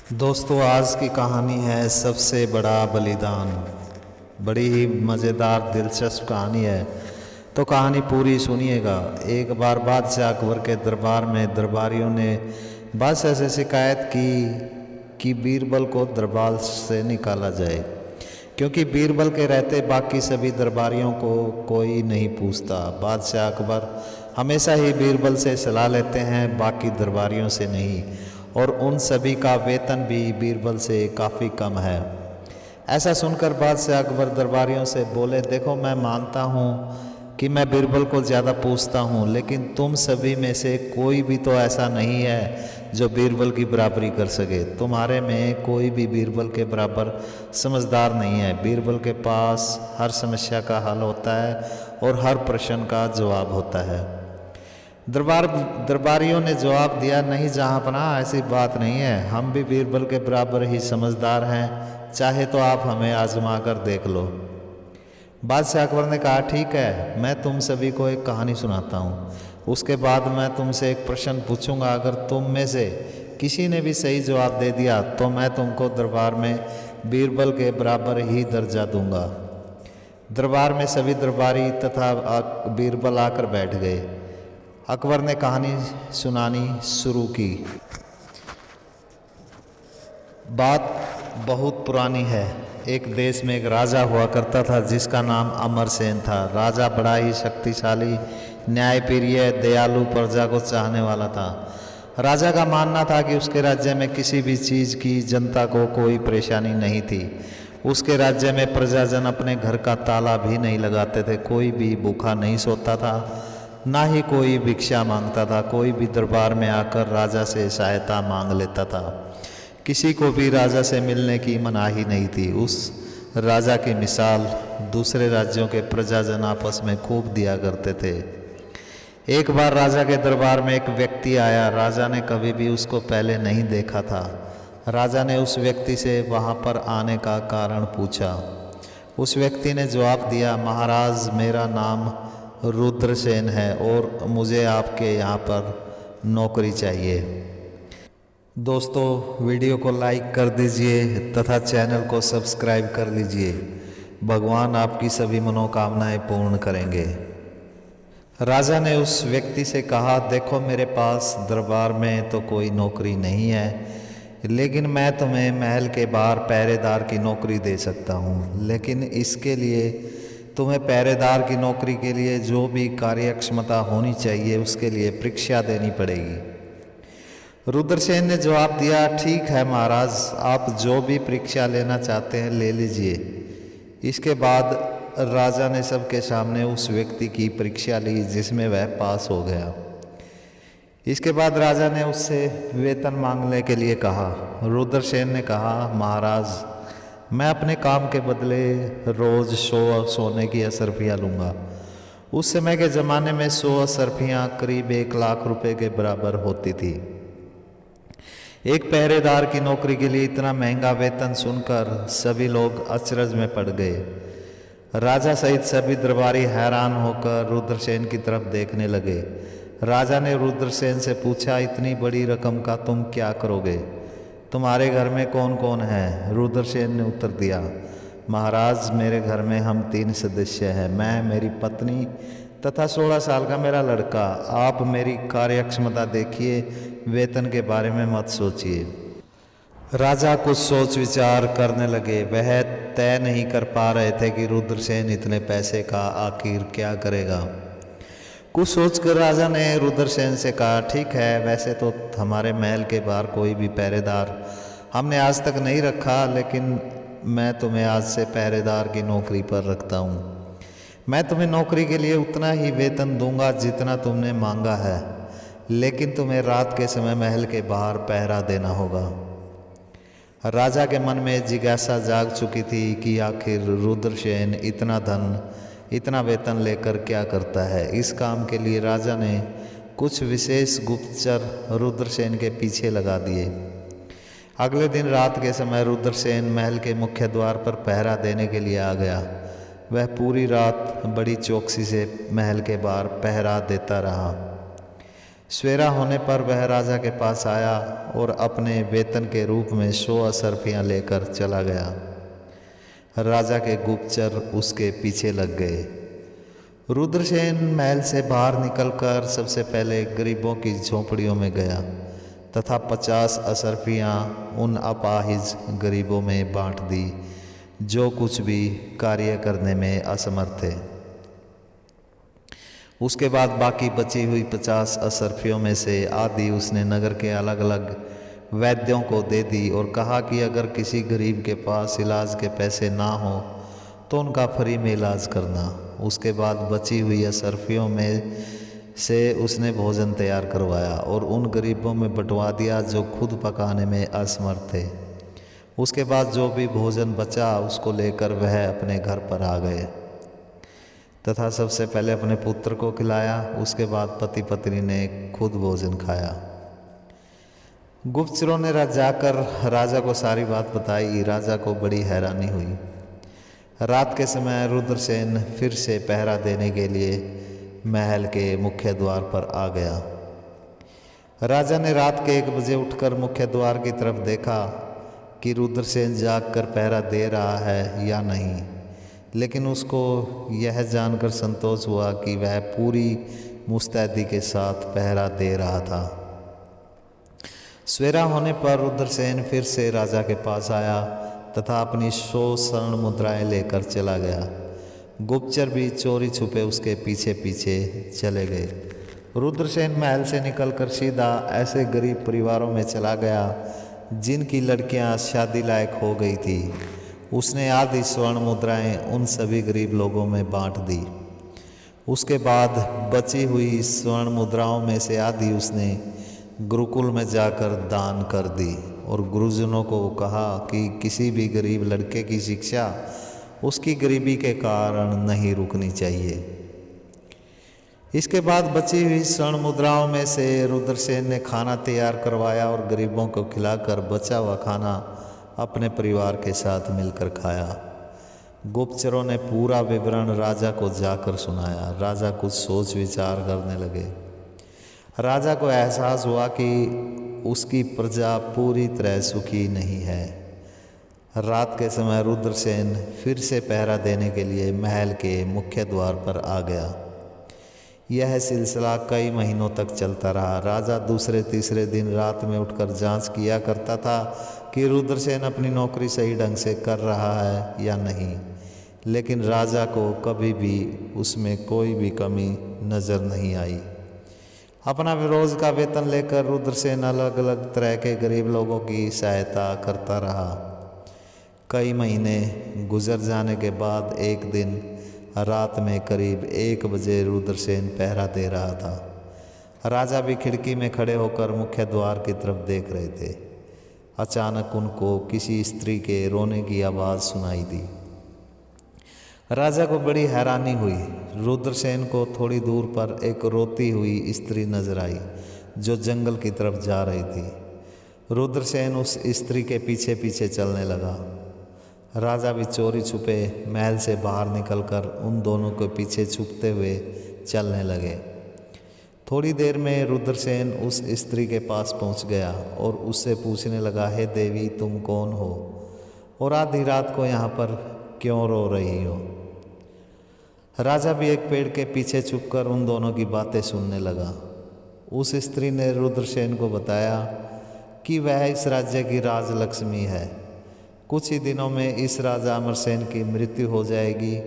दोस्तों, आज की कहानी है सबसे बड़ा बलिदान। बड़ी ही मज़ेदार दिलचस्प कहानी है, तो कहानी पूरी सुनिएगा। एक बार बादशाह अकबर के दरबार में दरबारियों ने बादशाह से शिकायत की कि बीरबल को दरबार से निकाला जाए, क्योंकि बीरबल के रहते बाकी सभी दरबारियों को कोई नहीं पूछता। बादशाह अकबर हमेशा ही बीरबल से सलाह लेते हैं, बाकी दरबारियों से नहीं, और उन सभी का वेतन भी बीरबल से काफ़ी कम है। ऐसा सुनकर बादशाह अकबर दरबारियों से बोले, देखो, मैं मानता हूँ कि मैं बीरबल को ज़्यादा पूछता हूँ, लेकिन तुम सभी में से कोई भी तो ऐसा नहीं है जो बीरबल की बराबरी कर सके। तुम्हारे में कोई भी बीरबल के बराबर समझदार नहीं है। बीरबल के पास हर समस्या का हल होता है और हर प्रश्न का जवाब होता है। दरबारियों ने जवाब दिया, नहीं जहाँपना, ऐसी बात नहीं है। हम भी बीरबल के बराबर ही समझदार हैं, चाहे तो आप हमें आजमा कर देख लो। बादशाह अकबर ने कहा, ठीक है, मैं तुम सभी को एक कहानी सुनाता हूँ। उसके बाद मैं तुमसे एक प्रश्न पूछूंगा। अगर तुम में से किसी ने भी सही जवाब दे दिया तो मैं तुमको दरबार में बीरबल के बराबर ही दर्जा दूंगा। दरबार में सभी दरबारी तथा बीरबल आकर बैठ गए। अकबर ने कहानी सुनानी शुरू की। बात बहुत पुरानी है। एक देश में एक राजा हुआ करता था जिसका नाम अमरसेन था। राजा बड़ा ही शक्तिशाली, न्यायप्रिय, दयालु, प्रजा को चाहने वाला था। राजा का मानना था कि उसके राज्य में किसी भी चीज़ की जनता को कोई परेशानी नहीं थी। उसके राज्य में प्रजाजन अपने घर का ताला भी नहीं लगाते थे। कोई भी भूखा नहीं सोता था, ना ही कोई भिक्षा मांगता था। कोई भी दरबार में आकर राजा से सहायता मांग लेता था। किसी को भी राजा से मिलने की मनाही नहीं थी। उस राजा की मिसाल दूसरे राज्यों के प्रजाजन आपस में खूब दिया करते थे। एक बार राजा के दरबार में एक व्यक्ति आया। राजा ने कभी भी उसको पहले नहीं देखा था। राजा ने उस व्यक्ति से वहाँ पर आने का कारण पूछा। उस व्यक्ति ने जवाब दिया, महाराज, मेरा नाम रुद्रसेन है और मुझे आपके यहाँ पर नौकरी चाहिए। दोस्तों, वीडियो को लाइक कर दीजिए तथा चैनल को सब्सक्राइब कर लीजिए। भगवान आपकी सभी मनोकामनाएं पूर्ण करेंगे। राजा ने उस व्यक्ति से कहा, देखो, मेरे पास दरबार में तो कोई नौकरी नहीं है, लेकिन मैं तुम्हें महल के बाहर पहरेदार की नौकरी दे सकता हूँ। लेकिन इसके लिए तुम्हें पहरेदार की नौकरी के लिए जो भी कार्यक्षमता होनी चाहिए उसके लिए परीक्षा देनी पड़ेगी। रुद्रसेन ने जवाब दिया, ठीक है महाराज, आप जो भी परीक्षा लेना चाहते हैं ले लीजिए। इसके बाद राजा ने सबके सामने उस व्यक्ति की परीक्षा ली जिसमें वह पास हो गया। इसके बाद राजा ने उससे वेतन मांगने के लिए कहा। रुद्रसेन ने कहा, महाराज, मैं अपने काम के बदले रोज़ 100 सोने की असरफियाँ लूँगा। उस समय के ज़माने में 100 असरफियाँ करीब 1 लाख रुपए के बराबर होती थी। एक पहरेदार की नौकरी के लिए इतना महंगा वेतन सुनकर सभी लोग अचरज में पड़ गए। राजा सहित सभी दरबारी हैरान होकर रुद्रसेन की तरफ देखने लगे। राजा ने रुद्रसेन से पूछा, इतनी बड़ी रकम का तुम क्या करोगे? तुम्हारे घर में कौन कौन है? रुद्रसेन ने उत्तर दिया, महाराज, मेरे घर में हम 3 सदस्य हैं, मैं, मेरी पत्नी तथा 16 साल का मेरा लड़का। आप मेरी कार्यक्षमता देखिए, वेतन के बारे में मत सोचिए। राजा कुछ सोच विचार करने लगे। वह तय नहीं कर पा रहे थे कि रुद्रसेन इतने पैसे का आखिर क्या करेगा। कुछ सोचकर राजा ने रुद्रसेन से कहा, ठीक है, वैसे तो हमारे महल के बाहर कोई भी पहरेदार हमने आज तक नहीं रखा, लेकिन मैं तुम्हें आज से पहरेदार की नौकरी पर रखता हूँ। मैं तुम्हें नौकरी के लिए उतना ही वेतन दूंगा जितना तुमने मांगा है, लेकिन तुम्हें रात के समय महल के बाहर पहरा देना होगा। राजा के मन में जिज्ञासा जाग चुकी थी कि आखिर रुद्रसेन इतना धन, इतना वेतन लेकर क्या करता है। इस काम के लिए राजा ने कुछ विशेष गुप्तचर रुद्रसेन के पीछे लगा दिए। अगले दिन रात के समय रुद्रसेन महल के मुख्य द्वार पर पहरा देने के लिए आ गया। वह पूरी रात बड़ी चौकसी से महल के बाहर पहरा देता रहा। सवेरा होने पर वह राजा के पास आया और अपने वेतन के रूप में 100 असरफियाँ लेकर चला गया। राजा के गुप्तचर उसके पीछे लग गए। रुद्रसेन महल से बाहर निकलकर सबसे पहले गरीबों की झोंपड़ियों में गया तथा 50 असरफियाँ उन अपाहिज गरीबों में बांट दी जो कुछ भी कार्य करने में असमर्थ थे। उसके बाद बाकी बची हुई 50 असरफियों में से आधी उसने नगर के अलग अलग वैद्यों को दे दी और कहा कि अगर किसी गरीब के पास इलाज के पैसे ना हो तो उनका फ्री में इलाज करना। उसके बाद बची हुई असरफियों में से उसने भोजन तैयार करवाया और उन गरीबों में बंटवा दिया जो खुद पकाने में असमर्थ थे। उसके बाद जो भी भोजन बचा उसको लेकर वह अपने घर पर आ गए तथा सबसे पहले अपने पुत्र को खिलाया। उसके बाद पति पत्नी ने खुद भोजन खाया। गुप्तचरों ने जाकर राजा को सारी बात बताई। राजा को बड़ी हैरानी हुई। रात के समय रुद्रसेन फिर से पहरा देने के लिए महल के मुख्य द्वार पर आ गया। राजा ने रात के 1 बजे उठकर मुख्य द्वार की तरफ देखा कि रुद्रसेन जागकर पहरा दे रहा है या नहीं, लेकिन उसको यह जानकर संतोष हुआ कि वह पूरी मुस्तैदी के साथ पहरा दे रहा था। सवेरा होने पर रुद्रसेन फिर से राजा के पास आया तथा अपनी 100 स्वर्ण मुद्राएं लेकर चला गया। गुप्तचर भी चोरी छुपे उसके पीछे पीछे चले गए। रुद्रसेन महल से निकलकर सीधा ऐसे गरीब परिवारों में चला गया जिनकी लड़कियां शादी लायक हो गई थी। उसने आधी स्वर्ण मुद्राएं उन सभी गरीब लोगों में बांट दी। उसके बाद बची हुई स्वर्ण मुद्राओं में से आधी उसने गुरुकुल में जाकर दान कर दी और गुरुजनों को कहा कि किसी भी गरीब लड़के की शिक्षा उसकी गरीबी के कारण नहीं रुकनी चाहिए। इसके बाद बची हुई स्वर्ण मुद्राओं में से रुद्रसेन ने खाना तैयार करवाया और गरीबों को खिलाकर बचा हुआ खाना अपने परिवार के साथ मिलकर खाया। गुप्तचरों ने पूरा विवरण राजा को जाकर सुनाया। राजा कुछ सोच विचार करने लगे। राजा को एहसास हुआ कि उसकी प्रजा पूरी तरह सुखी नहीं है। रात के समय रुद्रसेन फिर से पहरा देने के लिए महल के मुख्य द्वार पर आ गया। यह सिलसिला कई महीनों तक चलता रहा। राजा दूसरे तीसरे दिन रात में उठकर जांच किया करता था कि रुद्रसेन अपनी नौकरी सही ढंग से कर रहा है या नहीं, लेकिन राजा को कभी भी उसमें कोई भी कमी नज़र नहीं आई। अपना रोज़ का वेतन लेकर रुद्रसेन अलग अलग तरह के गरीब लोगों की सहायता करता रहा। कई महीने गुजर जाने के बाद एक दिन रात में करीब 1 बजे रुद्रसेन पहरा दे रहा था। राजा भी खिड़की में खड़े होकर मुख्य द्वार की तरफ देख रहे थे। अचानक उनको किसी स्त्री के रोने की आवाज़ सुनाई दी। राजा को बड़ी हैरानी हुई। रुद्रसेन को थोड़ी दूर पर एक रोती हुई स्त्री नजर आई जो जंगल की तरफ जा रही थी। रुद्रसेन उस स्त्री के पीछे पीछे चलने लगा। राजा भी चोरी छुपे महल से बाहर निकलकर उन दोनों के पीछे छुपते हुए चलने लगे। थोड़ी देर में रुद्रसेन उस स्त्री के पास पहुंच गया और उससे पूछने लगा, हे देवी, तुम कौन हो और आधी रात को यहाँ पर क्यों रो रही हो? राजा भी एक पेड़ के पीछे छुपकर उन दोनों की बातें सुनने लगा। उस स्त्री ने रुद्रसेन को बताया कि वह इस राज्य की राजलक्ष्मी है। कुछ ही दिनों में इस राजा अमरसेन की मृत्यु हो जाएगी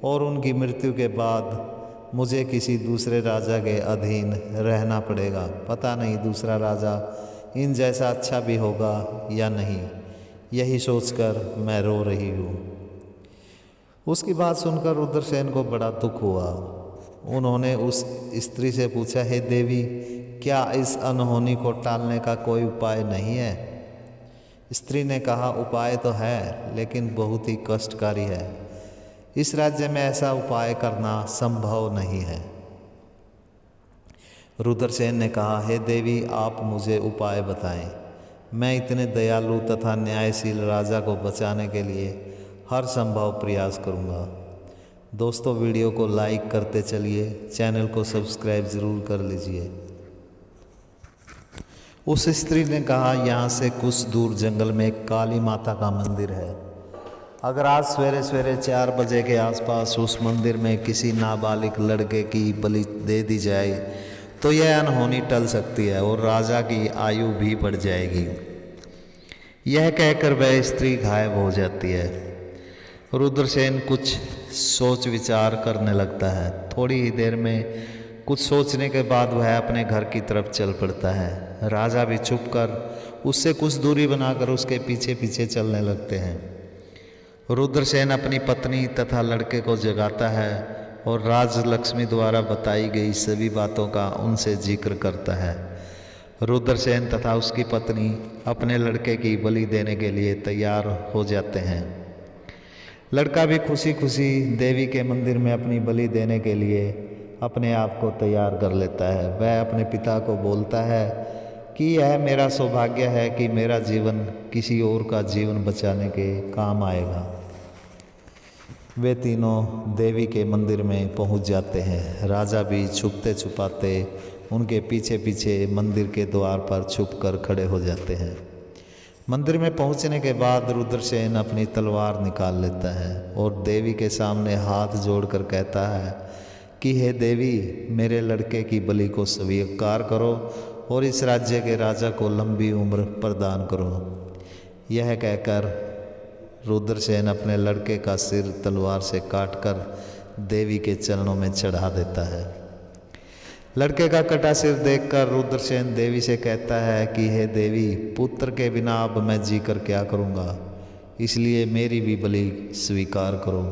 और उनकी मृत्यु के बाद मुझे किसी दूसरे राजा के अधीन रहना पड़ेगा। पता नहीं दूसरा राजा इन जैसा अच्छा भी होगा या नहीं, यही सोचकर मैं रो रही हूँ। उसकी बात सुनकर रुद्रसेन को बड़ा दुख हुआ। उन्होंने उस स्त्री से पूछा, हे देवी, क्या इस अनहोनी को टालने का कोई उपाय नहीं है? स्त्री ने कहा, उपाय तो है, लेकिन बहुत ही कष्टकारी है। इस राज्य में ऐसा उपाय करना संभव नहीं है। रुद्रसेन ने कहा, हे देवी, आप मुझे उपाय बताएं। मैं इतने दयालु तथा न्यायशील राजा को बचाने के लिए हर संभव प्रयास करूंगा। दोस्तों, वीडियो को लाइक करते चलिए, चैनल को सब्सक्राइब ज़रूर कर लीजिए। उस स्त्री ने कहा, यहाँ से कुछ दूर जंगल में एक काली माता का मंदिर है। अगर आज सवेरे सवेरे 4 बजे के आसपास उस मंदिर में किसी नाबालिग लड़के की बलि दे दी जाए तो यह अनहोनी टल सकती है और राजा की आयु भी बढ़ जाएगी। यह कहकर वह स्त्री गायब हो जाती है। रुद्रसेन कुछ सोच विचार करने लगता है। थोड़ी ही देर में कुछ सोचने के बाद वह अपने घर की तरफ चल पड़ता है। राजा भी छुप कर उससे कुछ दूरी बनाकर उसके पीछे पीछे चलने लगते हैं। रुद्रसेन अपनी पत्नी तथा लड़के को जगाता है और राजलक्ष्मी द्वारा बताई गई सभी बातों का उनसे जिक्र करता है। रुद्रसेन तथा उसकी पत्नी अपने लड़के की बलि देने के लिए तैयार हो जाते हैं। लड़का भी खुशी खुशी देवी के मंदिर में अपनी बलि देने के लिए अपने आप को तैयार कर लेता है। वह अपने पिता को बोलता है कि यह मेरा सौभाग्य है कि मेरा जीवन किसी और का जीवन बचाने के काम आएगा। वे तीनों देवी के मंदिर में पहुंच जाते हैं। राजा भी छुपते छुपाते उनके पीछे पीछे मंदिर के द्वार पर छुप कर खड़े हो जाते हैं। मंदिर में पहुंचने के बाद रुद्रसेन अपनी तलवार निकाल लेता है और देवी के सामने हाथ जोड़कर कहता है कि हे देवी, मेरे लड़के की बलि को स्वीकार करो और इस राज्य के राजा को लंबी उम्र प्रदान करो। यह कहकर रुद्रसेन अपने लड़के का सिर तलवार से काटकर देवी के चरणों में चढ़ा देता है। लड़के का कटा सिर देखकर रुद्रसेन देवी से कहता है कि हे देवी, पुत्र के बिना अब मैं जीकर क्या करूँगा, इसलिए मेरी भी बलि स्वीकार करो।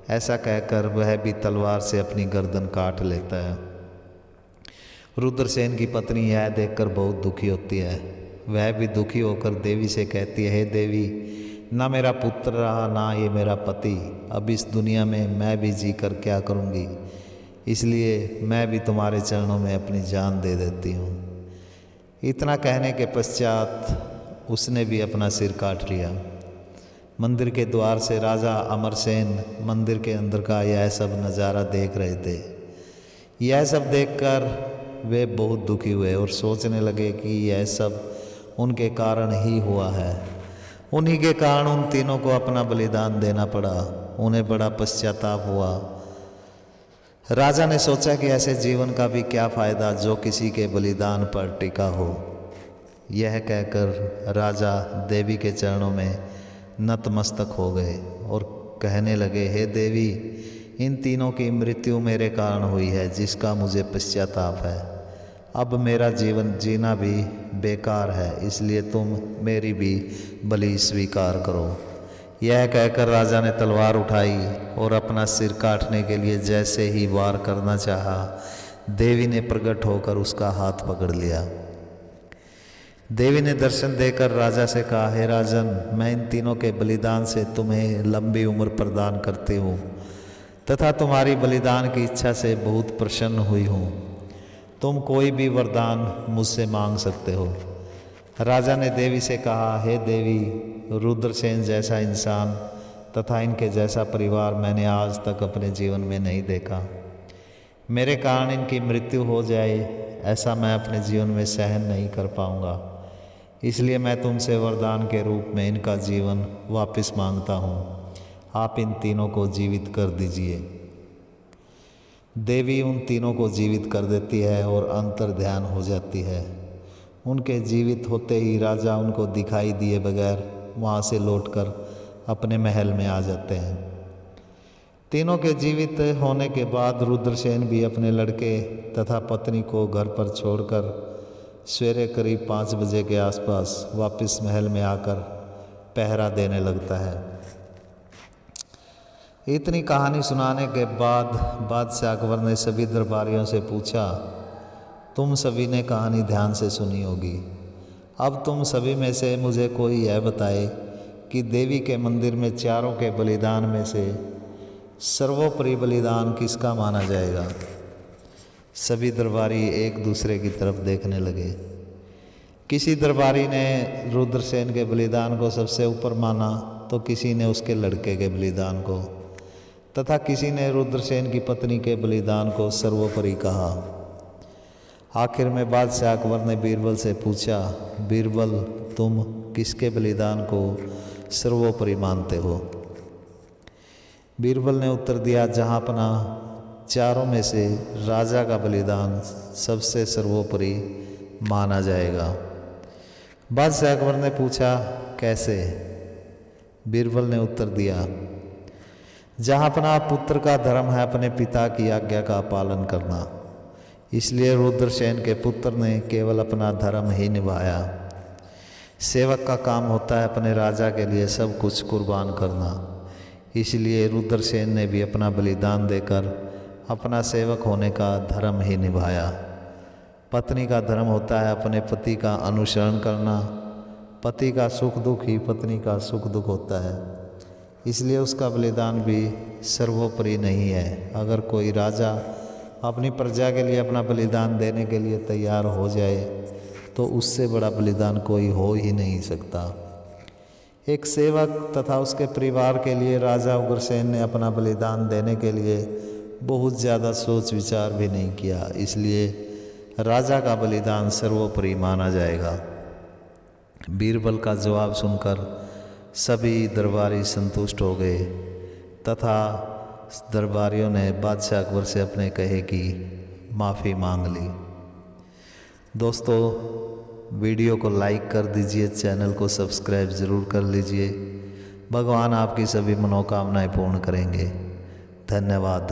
ऐसा कहकर वह भी तलवार से अपनी गर्दन काट लेता है। रुद्रसेन की पत्नी यह देखकर बहुत दुखी होती है। वह भी दुखी होकर देवी से कहती है, हे देवी, ना मेरा पुत्र रहा ना ये मेरा पति, अब इस दुनिया में मैं भी जीकर क्या करूँगी, इसलिए मैं भी तुम्हारे चरणों में अपनी जान दे देती हूँ। इतना कहने के पश्चात उसने भी अपना सिर काट लिया। मंदिर के द्वार से राजा अमरसेन मंदिर के अंदर का यह सब नज़ारा देख रहे थे। यह सब देखकर वे बहुत दुखी हुए और सोचने लगे कि यह सब उनके कारण ही हुआ है। उन्हीं के कारण उन तीनों को अपना बलिदान देना पड़ा। उन्हें बड़ा पश्चाताप हुआ। राजा ने सोचा कि ऐसे जीवन का भी क्या फ़ायदा जो किसी के बलिदान पर टिका हो। यह कहकर राजा देवी के चरणों में नतमस्तक हो गए और कहने लगे, हे देवी, इन तीनों की मृत्यु मेरे कारण हुई है, जिसका मुझे पश्चाताप है। अब मेरा जीवन जीना भी बेकार है, इसलिए तुम मेरी भी बलि स्वीकार करो। यह कहकर राजा ने तलवार उठाई और अपना सिर काटने के लिए जैसे ही वार करना चाहा, देवी ने प्रकट होकर उसका हाथ पकड़ लिया। देवी ने दर्शन देकर राजा से कहा, हे राजन, मैं इन तीनों के बलिदान से तुम्हें लंबी उम्र प्रदान करती हूँ तथा तुम्हारी बलिदान की इच्छा से बहुत प्रसन्न हुई हूँ। तुम कोई भी वरदान मुझसे मांग सकते हो। राजा ने देवी से कहा, हे देवी, रुद्रसेन जैसा इंसान तथा इनके जैसा परिवार मैंने आज तक अपने जीवन में नहीं देखा। मेरे कारण इनकी मृत्यु हो जाए ऐसा मैं अपने जीवन में सहन नहीं कर पाऊँगा, इसलिए मैं तुमसे वरदान के रूप में इनका जीवन वापस मांगता हूँ। आप इन तीनों को जीवित कर दीजिए। देवी उन तीनों को जीवित कर देती है और अंतर ध्यान हो जाती है। उनके जीवित होते ही राजा उनको दिखाई दिए बगैर वहाँ से लौटकर अपने महल में आ जाते हैं। तीनों के जीवित होने के बाद रुद्रसेन भी अपने लड़के तथा पत्नी को घर पर छोड़कर सवेरे करीब 5 बजे के आसपास वापस महल में आकर पहरा देने लगता है। इतनी कहानी सुनाने के बाद बादशाह अकबर ने सभी दरबारियों से पूछा, तुम सभी ने कहानी ध्यान से सुनी होगी। अब तुम सभी में से मुझे कोई यह बताए कि देवी के मंदिर में चारों के बलिदान में से सर्वोपरि बलिदान किसका माना जाएगा। सभी दरबारी एक दूसरे की तरफ देखने लगे। किसी दरबारी ने रुद्रसेन के बलिदान को सबसे ऊपर माना तो किसी ने उसके लड़के के बलिदान को तथा किसी ने रुद्रसेन की पत्नी के बलिदान को सर्वोपरि कहा। आखिर में बादशाह अकबर ने बीरबल से पूछा, बीरबल तुम किसके बलिदान को सर्वोपरि मानते हो? बीरबल ने उत्तर दिया, जहाँपना चारों में से राजा का बलिदान सबसे सर्वोपरि माना जाएगा। बादशाह अकबर ने पूछा, कैसे? बीरबल ने उत्तर दिया, जहाँपना पुत्र का धर्म है अपने पिता की आज्ञा का पालन करना, इसलिए रुद्रसेन के पुत्र ने केवल अपना धर्म ही निभाया। सेवक का काम होता है अपने राजा के लिए सब कुछ कुर्बान करना, इसलिए रुद्रसेन ने भी अपना बलिदान देकर अपना सेवक होने का धर्म ही निभाया। पत्नी का धर्म होता है अपने पति का अनुसरण करना, पति का सुख दुख ही पत्नी का सुख दुख होता है, इसलिए उसका बलिदान भी सर्वोपरि नहीं है। अगर कोई राजा अपनी प्रजा के लिए अपना बलिदान देने के लिए तैयार हो जाए तो उससे बड़ा बलिदान कोई हो ही नहीं सकता। एक सेवक तथा उसके परिवार के लिए राजा उग्रसेन ने अपना बलिदान देने के लिए बहुत ज़्यादा सोच विचार भी नहीं किया, इसलिए राजा का बलिदान सर्वोपरि माना जाएगा। बीरबल का जवाब सुनकर सभी दरबारी संतुष्ट हो गए तथा दरबारियों ने बादशाह अकबर से अपने कहे की माफ़ी मांग ली। दोस्तों, वीडियो को लाइक कर दीजिए, चैनल को सब्सक्राइब ज़रूर कर लीजिए। भगवान आपकी सभी मनोकामनाएं पूर्ण करेंगे। धन्यवाद।